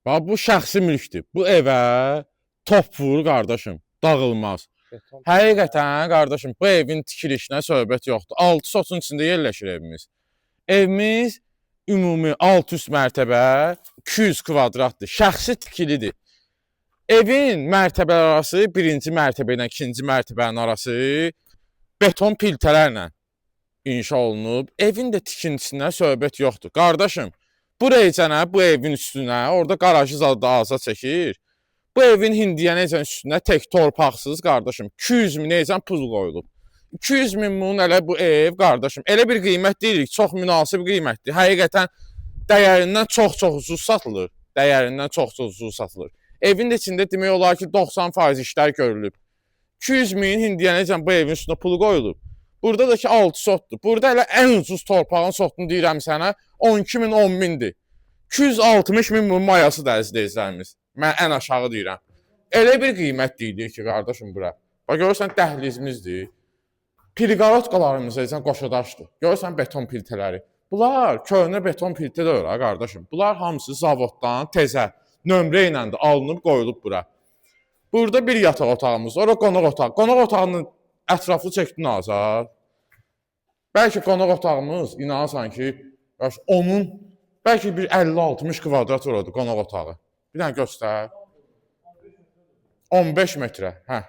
Bax, bu şəxsi mülkdür. Bu evə top vur qardaşım, dağılmaz. Beton. Həqiqətən qardaşım, bu evin tikilişinə söhbət yoxdur. 6 sotun içində yerləşir evimiz. Evimiz ümumi alt üst mərtəbə 200 kvadratdır. Şəxsi tikilidir. Evin mərtəbələr arası birinci mərtəbə ilə ikinci mərtəbənin arası beton piltələrlə inşa olunub. Evin də tikintisinə söhbət yoxdur. Qardaşım, buraya cənə, bu evin üstünə, orada qarajı zadı aza çəkir. Bu evin hindiyə necə üstünə tək torpaqsız qardaşım 200 min necə pul qoyulub. 200 min bunun elə bu ev qardaşım. Elə bir qiymət deyirik, çox münasib qiymətdir. Həqiqətən dəyərindən çox-çox ucuz satılır. Dəyərindən çox-çox ucuz satılır. Evin içində demək olar ki 90% işlər görülüb. 200 min hindiyə necə bu evin üstünə pulu qoyulub. Burada da ki 6 sotdur. Burada elə ən ucuz torpağın sotunu deyirəm sənə 12 min 10 mindir. 260 min bunun mayası da əzizlərimiz. Mən ən aşağı deyirəm. Elə bir qiymət deyilir ki qardaşım bura. Bax görürsən dəhlizimizdir. Pirqaratqalarımız necə qoşadaşdır. Görürsən beton piltələri. Bunlar köhnə beton piltə deyil ha qardaşım. Bunlar hamısı zavoddan təzə nömrə ilə də alınıb qoyulub bura. Burada bir yataq otağımız, ora qonaq otağı. Qonaq otağının ətraflı çəkdin azar. Bəlkə qonaq otağımız, inanırsan ki, onun bəlkə bir 50-60 kvadrat oradır qonaq otağı. Bir dənə göstər. 15 metrə, hə.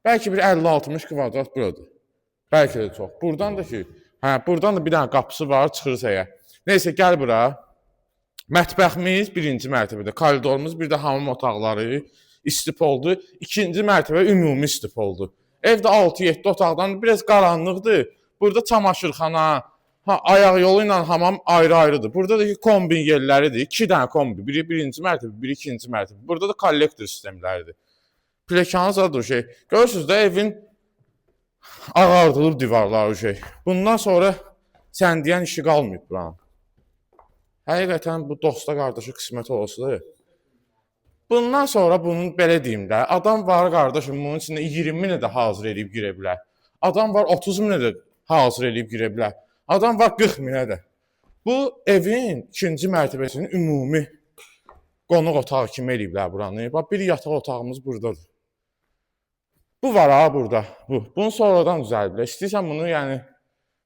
Bəlkə bir 50-60 kvadrat buradır. Bəlkə də çox. Buradan da ki, hə, buradan da bir dənə qapısı var, çıxırız əyə. Neysə, gəl bura. Mətbəximiz birinci mərtəbədə, koridorumuz, bir də hamam otaqları istif oldu. İkinci mərtəbə ümumi istif oldu. Evdə 6-7 otaqdan biraz qaranlıqdır. Burada çamaşırxana, ayaq yolu ilə hamam ayrı-ayrıdır. Burada da ki kombin yerləridir. 2 dənə kombi, biri birinci mərtəbə, biri ikinci mərtəbə. Burada da kollektor sistemləridir. Plekanı zadır şey. Görürsünüz də evin ağardılıb divarları şey. Bundan sonra sən deyən işi qalmayıb buranın. Həqiqətən bu dosta qardaşı qismət olsun. Bundan sonra bunun belə deyim də, adam var qardaşım bunun içində 20 minə də hazır edib girə bilər. Adam var 30 minə də hazır edib girə bilər. Adam var 40 minə də. Bu evin ikinci mərtəbəsinin ümumi qonaq otağı kimi eləyiblər buranı. Bax bir yataq otağımız buradadır. Bu var ha burada. Bu. Bunu sonradan düzəldiblər. İstəyirsən bunu yəni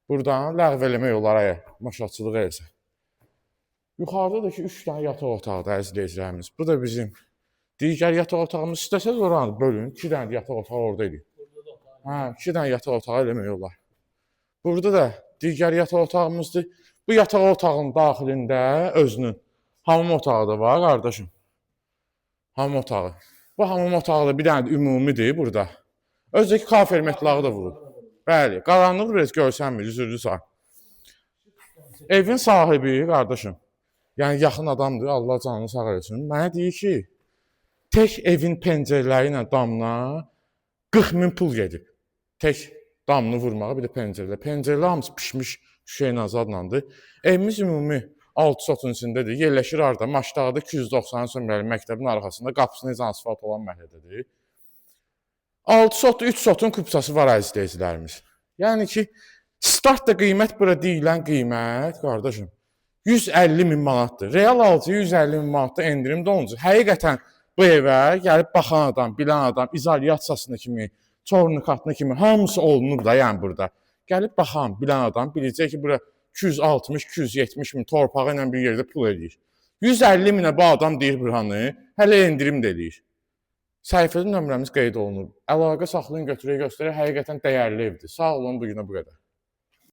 buradan ləğv eləmək olar maşatçılıq eləsə. Yuxarıda da ki 3 dənə yataq otaqdır əzizləyicilərimiz. Bu da bizim digər yataq otağımız. İstəsəz oranı bölün. 2 dənə yataq otağı orada eləyir. Hə, 2 dənə yataq otağı eləmək olar. Burada da digər yataq otağımızdır. Bu yataq otağının daxilində özünün hamam otağı da var qardaşım. Hamam otağı. Bu hamam otağı da bir dənə ümumidir burada. Özdəki kafer metlağı da vurub. Bəli, qaranlıq biraz görsənmir, üzürlü sağ. Evin sahibi qardaşım. Yəni yaxın adamdır, Allah canını sağ eləsin. Mənə deyir ki, tək evin pəncərələri ilə damına 40 min pul gedib. Tək damını vurmağa, bir də pəncərələr. Pəncərələr hamısı pişmiş şüşə azadlandı. Evimiz ümumi 6 sotun içindədir. Yerləşir harda? Maçdağda 290 sömrəli məktəbin arxasında, qapısı necə asfalt olan məhəllədədir. 6 sotda 3 sotun kupçası var əzizləyicilərimiz. Yəni ki, start da qiymət bura deyilən qiymət, qardaşım. 150 min manatdır. Real alıcı 150 min manatda endirim də olunca. Həqiqətən bu evə gəlib baxan adam, bilən adam, izolyasiyasına kimi, çornikatına kimi hamısı olunub da yəni burada. Gəlib baxan, bilən adam biləcək ki, bura 260-270 min torpağı ilə bir yerdə pul eləyir. 150 minə bu adam deyir buranı, hələ endirim də eləyir. Səhifədə nömrəmiz qeyd olunub. Əlaqə saxlayın, götürək göstərək. Həqiqətən dəyərli evdir. Sağ olun, bu günə bu qədər.